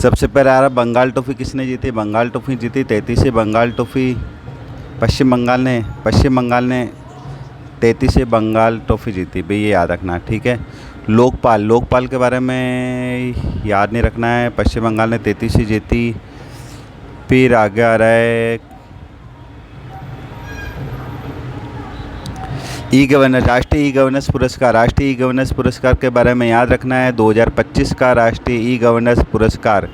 सबसे पहले आ रहा बंगाल ट्रॉफी किसने जीती? बंगाल ट्रॉफी जीती 33वीं बंगाल ट्रॉफी पश्चिम बंगाल ने 33वीं बंगाल ट्रॉफी जीती भाई, ये याद रखना। ठीक है। लोकपाल के बारे में याद नहीं रखना है। पश्चिम बंगाल ने 33वीं जीती। फिर आगे आ रहा है ई गवर्नेंस, राष्ट्रीय ई गवर्नेंस पुरस्कार। राष्ट्रीय ई गवर्नेंस पुरस्कार के बारे में याद रखना है 2025 का राष्ट्रीय ई गवर्नेंस पुरस्कार।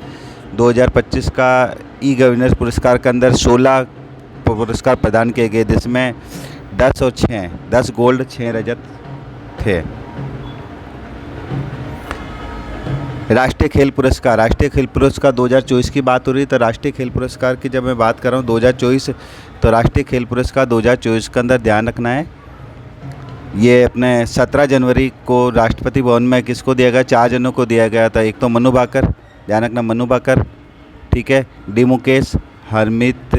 2025 का ई गवर्नेंस पुरस्कार के अंदर 16 पुरस्कार प्रदान किए गए, जिसमें 10 और 6, 10 गोल्ड 6 रजत थे। राष्ट्रीय खेल पुरस्कार। राष्ट्रीय खेल पुरस्कार 2024 की बात हो रही, तो राष्ट्रीय खेल पुरस्कार की जब मैं बात कर रहा हूँ 2024, तो राष्ट्रीय खेल पुरस्कार 2024 के अंदर ध्यान रखना है, ये अपने 17 जनवरी को राष्ट्रपति भवन में किसको दिया गया? 4 जनों को दिया गया था। एक तो मनु भाकर, ध्यान रखना मनु भाकर, ठीक है, डी मुकेश, हरमीत,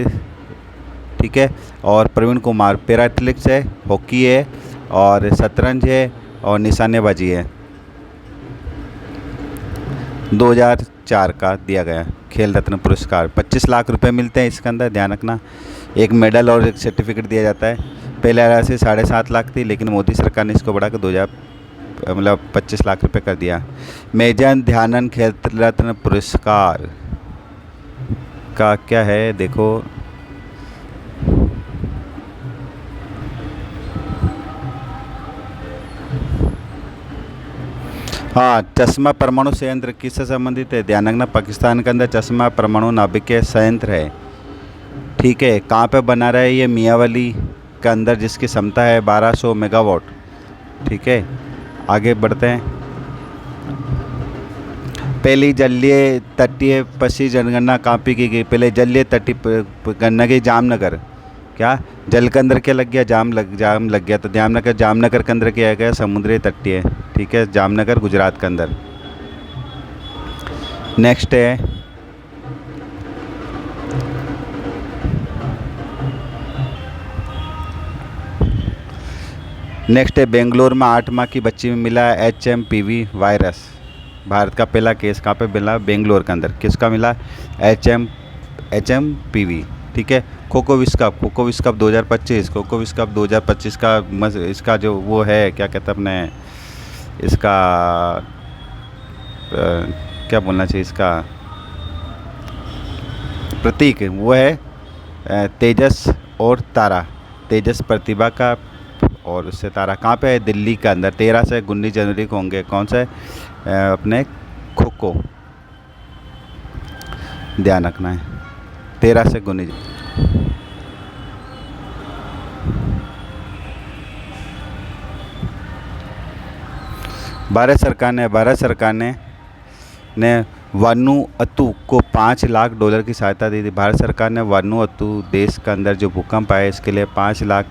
ठीक है, और प्रवीण कुमार। पैरा एथलेटिक्स है, हॉकी है, और शतरंज है, और निशानेबाजी है। 2004 का दिया गया खेल रत्न पुरस्कार। 25 लाख रुपए मिलते हैं इसके अंदर, ध्यान रखना। एक मेडल और एक सर्टिफिकेट दिया जाता है। पहले राशि 7.5 लाख थी, लेकिन मोदी सरकार ने इसको बढ़ाकर 25 लाख रुपए कर दिया। मेजर ध्यानचंद खेल रत्न पुरस्कार का क्या है देखो, हाँ, चश्मा परमाणु संयंत्र किससे संबंधित है? ध्यान रखना, पाकिस्तान के अंदर चश्मा परमाणु नाभिकीय संयंत्र है। ठीक है। कहाँ पे बना रहा है? ये मियावाली के अंदर, जिसकी क्षमता है 1200 मेगावाट। ठीक है, आगे बढ़ते हैं। पहली जलीय तटीय पक्षी जनगणना कहाँ पे की गई? पहले जलीय तटीय गणना की जामनगर। क्या जल के अंदर क्या लग गया? जाम लग गया, तो जामनगर के अंदर किया गया समुद्री तटीय। ठीक है, जामनगर गुजरात के अंदर। नेक्स्ट है बेंगलोर में 8 माह की बच्ची में मिला HMPV वायरस। भारत का पहला केस कहाँ पे मिला? बेंगलोर के अंदर। किसका मिला? HMPV। ठीक है। खो विश्व कप 2025, खो विश्व कप 2025 का इसका जो वो है, क्या कहते हैं अपने इसका क्या बोलना चाहिए, इसका प्रतीक वो है तेजस और तारा। तेजस प्रतिभा का, और उससे तारा कहाँ पे है? दिल्ली के अंदर। 13 से 19 जनवरी को होंगे। कौन से? अपने खो, ध्यान रखना है, 13 से 19। भारत सरकार ने वानुअतु को $5 लाख की सहायता दी थी। भारत सरकार ने वानुअतु देश के अंदर जो भूकंप आया, इसके लिए 5 लाख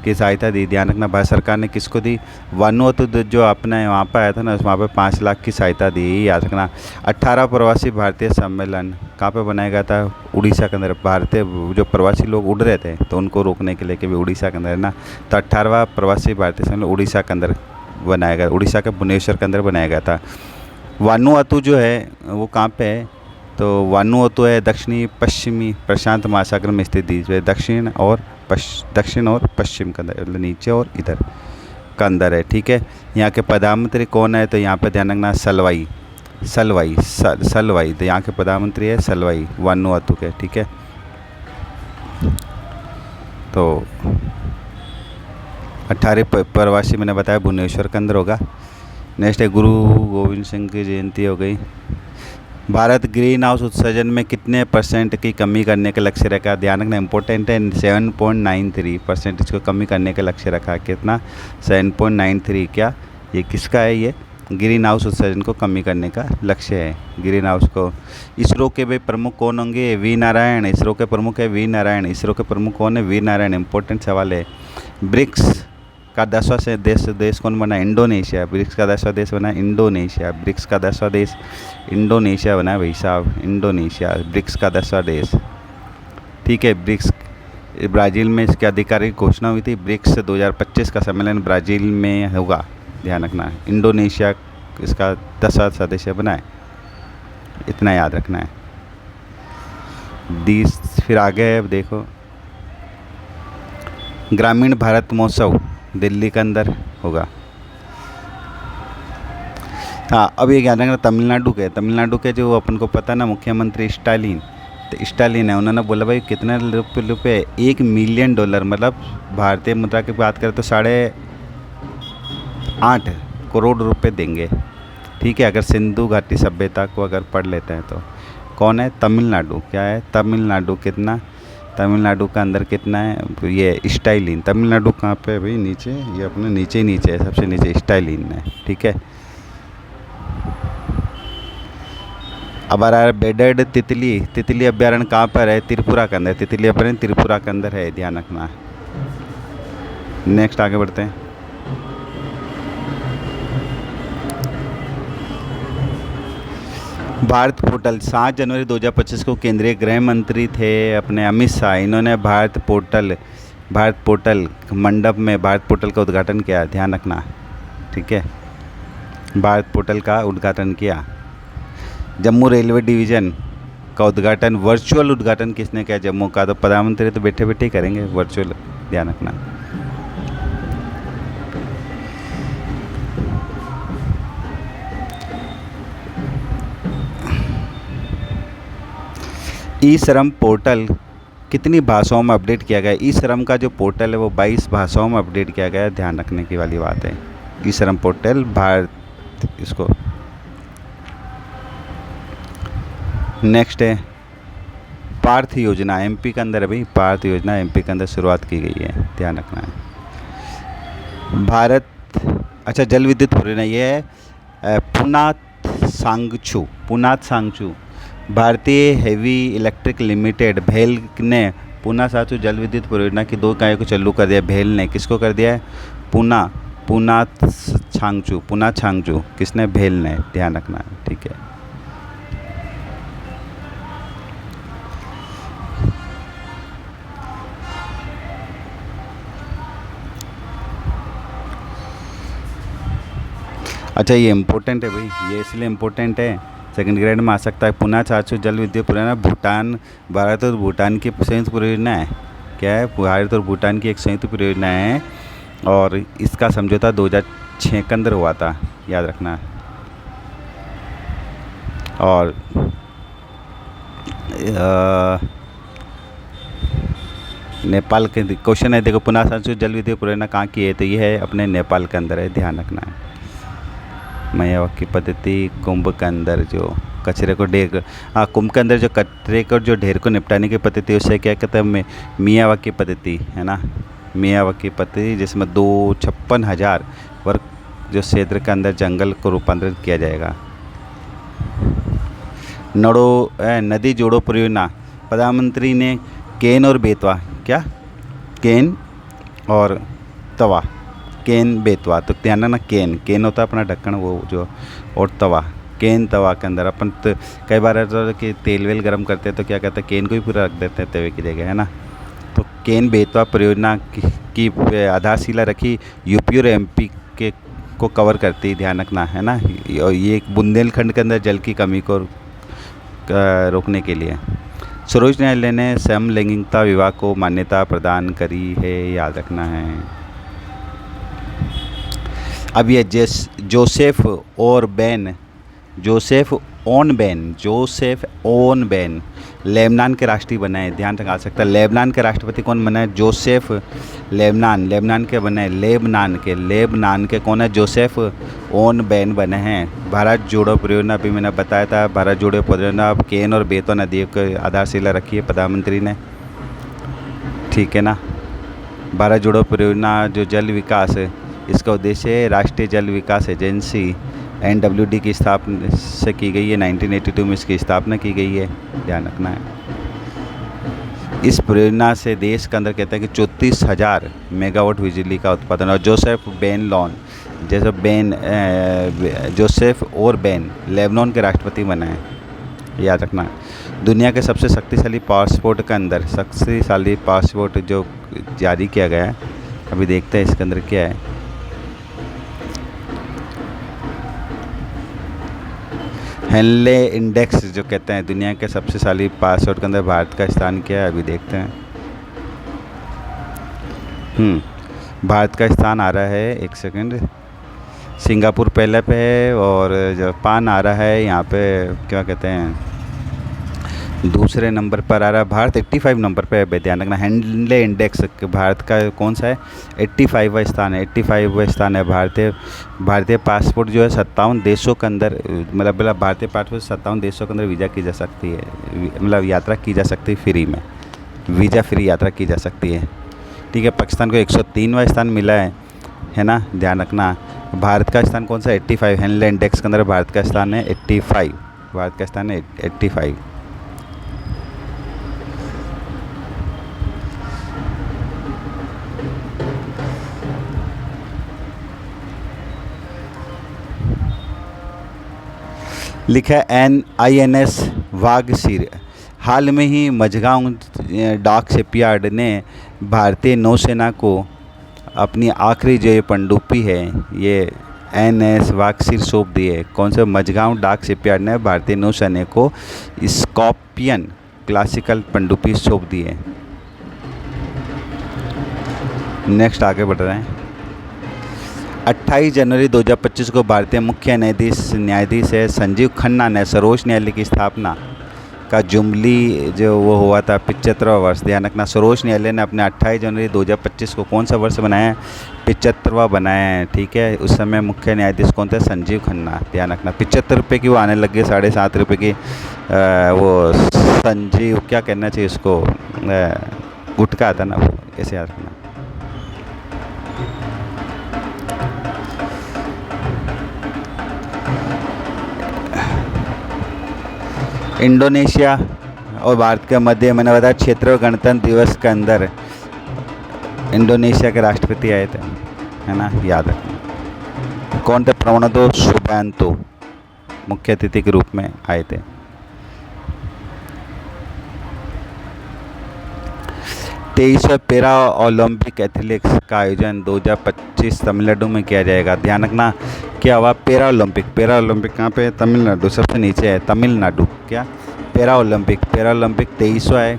की सहायता दी। ध्यान रखना, भारत सरकार ने किसको दी? वानुअतु जो अपने वहाँ पर आया था ना, वहाँ पे 5 लाख की सहायता दी, याद रखना। 18 प्रवासी भारतीय सम्मेलन कहाँ पे बनाया गया था? उड़ीसा के अंदर। भारतीय जो प्रवासी लोग उड़ रहे थे, तो उनको रोकने के लिए कि भी उड़ीसा के अंदर है ना, तो 18वां प्रवासी भारतीय सम्मेलन उड़ीसा के अंदर बनाया गया, उड़ीसा के भुवनेश्वर के अंदर बनाया गया था। वानुअतु जो है वो कहाँ पे है? तो वानुअतु है दक्षिणी पश्चिमी प्रशांत महासागर में स्थित द्वीप है। दक्षिण और पश्चिम के अंदर, मतलब नीचे और इधर का अंदर है। ठीक है। यहाँ के प्रधानमंत्री कौन है? तो यहाँ पे ध्यान रखना, सलवाई। तो यहाँ के प्रधानमंत्री है सलवाई, वानुअतु के। ठीक है। तो 18 प्रवासी मैंने बताया भुवनेश्वर के अंदर होगा। नेक्स्ट है गुरु गोविंद सिंह की जयंती हो गई। भारत ग्रीन हाउस उत्सर्जन में कितने % की कमी करने का लक्ष्य रखा? ध्यान रखना, इंपॉर्टेंट है। 7.93% इसको कमी करने का लक्ष्य रखा। कितना? 7.93। क्या ये किसका है? ये ग्रीन हाउस उत्सर्जन को कमी करने का लक्ष्य है, ग्रीन हाउस को। इसरो के भाई प्रमुख कौन होंगे? वी नारायण। इसरो के प्रमुख है वी नारायण। इसरो के प्रमुख कौन है? वी नारायण। इंपॉर्टेंट सवाल है। ब्रिक्स का 10वां देश कौन बना? इंडोनेशिया। ब्रिक्स का 10वां देश बना इंडोनेशिया। ब्रिक्स का 10वां देश इंडोनेशिया बना भाई साहब, इंडोनेशिया ब्रिक्स का 10वां देश। ठीक है। ब्रिक्स ब्राज़ील में इसकी आधिकारिक घोषणा हुई थी। ब्रिक्स 2025 का सम्मेलन ब्राज़ील में होगा, ध्यान रखना। इंडोनेशिया इसका 10वां सदस्य बना है। इतना याद रखना है। फिर आगे है, अब देखो ग्रामीण भारत महोत्सव दिल्ली के अंदर होगा। हाँ, अब ये याद रखना तमिलनाडु के जो अपन को पता ना मुख्यमंत्री स्टालिन, तो स्टालिन है, उन्होंने बोला भाई कितने रुपये, $1 मिलियन, मतलब भारतीय मुद्रा की बात करें तो 8.5 करोड़ रुपए देंगे। ठीक है, अगर सिंधु घाटी सभ्यता को अगर पढ़ लेते हैं तो। कौन है? तमिलनाडु। क्या है? तमिलनाडु। कितना? तमिलनाडु का अंदर कितना है? ये स्टालिन। तमिलनाडु कहाँ पे है भाई? नीचे, ये अपने नीचे ही नीचे है, सबसे नीचे स्टालिन है। ठीक है, अब आ रहा है बेडेड तितली अभ्यारण्य कहाँ पर है? त्रिपुरा के अंदर। तितली अभ्यारण्य त्रिपुरा के अंदर है, ध्यान रखना। नेक्स्ट आगे बढ़ते हैं। भारत पोर्टल 7 जनवरी 2025 को केंद्रीय गृह मंत्री थे अपने अमित शाह, इन्होंने भारत पोर्टल मंडप में भारत पोर्टल का उद्घाटन किया, ध्यान रखना। ठीक है, भारत पोर्टल का उद्घाटन किया। जम्मू रेलवे डिवीज़न का उद्घाटन, वर्चुअल उद्घाटन किसने किया जम्मू का? तो प्रधानमंत्री तो बैठे बैठे ही करेंगे वर्चुअल, ध्यान रखना। ई श्रम पोर्टल कितनी भाषाओं में अपडेट किया गया? ई श्रम का जो पोर्टल है वो 22 भाषाओं में अपडेट किया गया है, ध्यान रखने की वाली बात है। ई श्रम पोर्टल भारत, इसको नेक्स्ट है पार्थ योजना, एमपी के अंदर है भाई। पार्थ योजना एमपी के अंदर शुरुआत की गई है, ध्यान रखना है। भारत, अच्छा जल विद्युत परियोजना ये है पुनात सांगचू भारतीय हेवी इलेक्ट्रिक लिमिटेड भेल ने पुना सांगचू जल विद्युत परियोजना की 2 इकाइयों को चालू कर दिया। भेल ने किसको कर दिया है? पुनात सांगचू किसने? भेल ने, ध्यान रखना है। ठीक है, अच्छा ये इम्पोर्टेंट है भाई, ये इसलिए इम्पोर्टेंट है, सेकंड ग्रेड में आ सकता है। पुना सांगचू जल विद्युत परियोजना भारत और भूटान की संयुक्त परियोजना है। क्या है? भारत और भूटान की एक संयुक्त परियोजना है और इसका समझौता 2006 के अंदर हुआ था, याद रखना। और नेपाल के क्वेश्चन है, देखो पुना सांगचू जल विद्युत परियोजना कहाँ की है? तो ये है अपने नेपाल के अंदर है, ध्यान रखना है। मियावाकी पद्धति कुंभ के अंदर जो कचरे को ढेर, हाँ कुंभ के अंदर जो कचरे को जो ढेर को निपटाने की पद्धति उससे क्या कहते हैं? मियावाकी पद्धति है ना, मियावाकी पद्धति, जिसमें 56,000 वर्ग जो क्षेत्र के अंदर जंगल को रूपांतरित किया जाएगा। नदी जोड़ो परियोजना, प्रधानमंत्री ने केन और बेतवा, क्या केन और तवा, केन बेतवा, तो ध्यान रखना। केन होता है अपना ढक्कन वो जो, और तवा, केन तवा के अंदर अपन तो कई बार ऐसा होता है कि तेल वेल गर्म करते हैं तो क्या कहते हैं? केन को ही पूरा रख देते हैं तवे की जगह, है ना। तो केन बेतवा परियोजना की आधारशिला रखी, यूपी और एमपी के को कवर करती, ध्यान रखना, है ना। ये एक बुंदेलखंड के अंदर जल की कमी को रोकने के लिए। सर्वोच्च न्यायालय ने समलैंगिकता विवाह को मान्यता प्रदान करी है, याद रखना है। अब ये जोसेफ ओन बैन लेबनान के राष्ट्रपति बने हैं, ध्यान रखा सकता है। लेबनान के राष्ट्रपति कौन बने हैं? जोसेफ लेबनान के बने हैं, लेबनान के कौन है? जोसेफ ओन बैन बने हैं। भारत जोड़ो परियोजना भी मैंने बताया था, भारत जोड़ो परियोजना अब केन और बेतवा नदियों की आधारशिला रखी है प्रधानमंत्री ने, ठीक है ना। भारत जोड़ो परियोजना जो जल विकास है, इसका उद्देश्य राष्ट्रीय जल विकास एजेंसी NWD की स्थापना से की गई है, 1982 में इसकी स्थापना की गई है, ध्यान रखना है। इस परियोजना से देश के अंदर कहते हैं कि 34,000 मेगावाट बिजली का उत्पादन। और जोसेफ और बैन लेबनान के राष्ट्रपति बने हैं, याद रखना है। दुनिया के सबसे शक्तिशाली पासपोर्ट के अंदर शक्तिशाली पासपोर्ट जो जारी किया गया है, अभी देखते हैं इसके अंदर क्या है। हेनले इंडेक्स जो कहते हैं, दुनिया के सबसे शाली पासवर्ड के अंदर भारत का स्थान क्या है, अभी देखते हैं। भारत का स्थान आ रहा है, एक सेकंड, सिंगापुर पहले पे है और जापान आ रहा है यहाँ पे, क्या कहते हैं, दूसरे नंबर पर आ रहा है। भारत 85 नंबर पे है, ध्यान रखना। हेनले इंडेक्स भारत का कौन सा है, 85वां स्थान है, 85वां स्थान है। भारतीय पासपोर्ट जो है 57 देशों के अंदर, मतलब भारतीय पासपोर्ट 57 देशों के अंदर वीज़ा की जा सकती है, मतलब यात्रा की जा सकती है फ्री में, वीज़ा फ्री यात्रा की जा सकती है। ठीक है, पाकिस्तान को 103वां स्थान मिला है ना, ध्यान रखना। भारत का स्थान कौन सा, 85, हेनले इंडेक्स के अंदर भारत का स्थान है 85, भारत का स्थान है 85। लिखा है INS वाघसीर। हाल में ही मझगांव डाक शिपयार्ड ने भारतीय नौसेना को अपनी आखिरी जो ये पनडुब्बी है, ये NS वाघसीर सौंप दी है। कौन से, मझगांव डाक शिपयार्ड ने भारतीय नौसेना को स्कॉर्पियन क्लासिकल पनडुब्बी सौंप दी है। नेक्स्ट आगे बढ़ रहे हैं। 28 जनवरी 2025 को भारतीय मुख्य न्यायाधीश है संजीव खन्ना ने सर्वोच्च न्यायालय की स्थापना का जुबली जो वो हुआ था 75वां वर्ष, ध्यान रखना। सर्वोच्च न्यायालय ने अपने 28 जनवरी 2025 को कौन सा वर्ष बनाया है, 75वां बनाया है। ठीक है, उस समय मुख्य न्यायाधीश कौन थे, संजीव खन्ना, ध्यान रखना। 75 रुपये की वो आने लग गई, 7.5 रुपये की वो संजीव, क्या कहना चाहिए उसको, गुटका आता ना वो, ऐसे याद रखना। इंडोनेशिया और भारत के मध्य, मैंने बताया, क्षेत्रीय गणतंत्र दिवस के अंदर इंडोनेशिया के राष्ट्रपति आए थे, है ना, याद रखना। कौन थे, प्रणबो सुबियांतो मुख्य अतिथि के रूप में आए थे। 23वें पैरा ओलंपिक एथलेटिक्स का आयोजन 2025 तमिलनाडु में किया जाएगा, ध्यान रखना। क्या हुआ, पैरा ओलंपिक कहाँ पे है, तमिलनाडु, सबसे नीचे है तमिलनाडु। क्या, पैरा ओलंपिक 23वां है,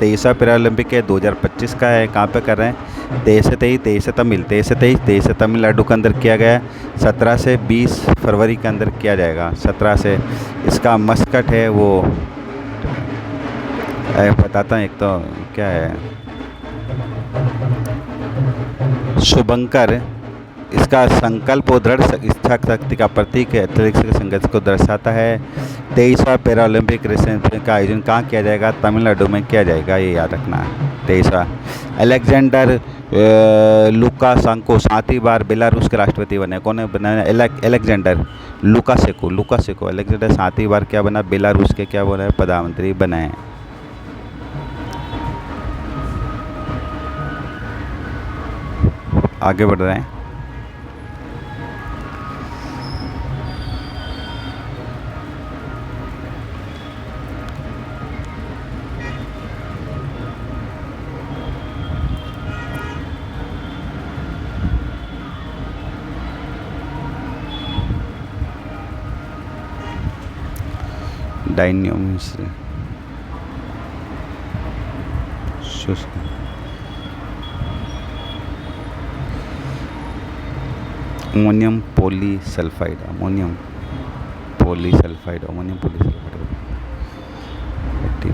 23वां पैरा ओलंपिक है, 2025 का है। कहाँ पे कर रहे हैं, 23 से तमिलनाडु के अंदर किया गया है। 17 से 20 फरवरी के अंदर किया जाएगा, 17 से। इसका मस्कट है वो, बताता हूँ, एक तो क्या है, शुभंकर। इसका संकल्प और दृढ़ इच्छा शक्ति का प्रतीक है, अंतरिक्ष संघर्ष को दर्शाता है। 23वां पैरा ओलंपिक का आयोजन कहाँ किया जाएगा, तमिलनाडु में किया जाएगा, ये याद रखना है। 23वां। अलेक्जेंडर लुकाशेंको 7वीं बार बेलारूस के राष्ट्रपति बने। कौन है बना, अलेक्जेंडर लुकाशेंको। अलेक्जेंडर 7वीं बार क्या बना, बेलारूस के क्या बना, प्रधानमंत्री बने। आगे बढ़ रहे हैं। डायनियोमिस अमोनियम पॉलीसल्फाइड एक्टिव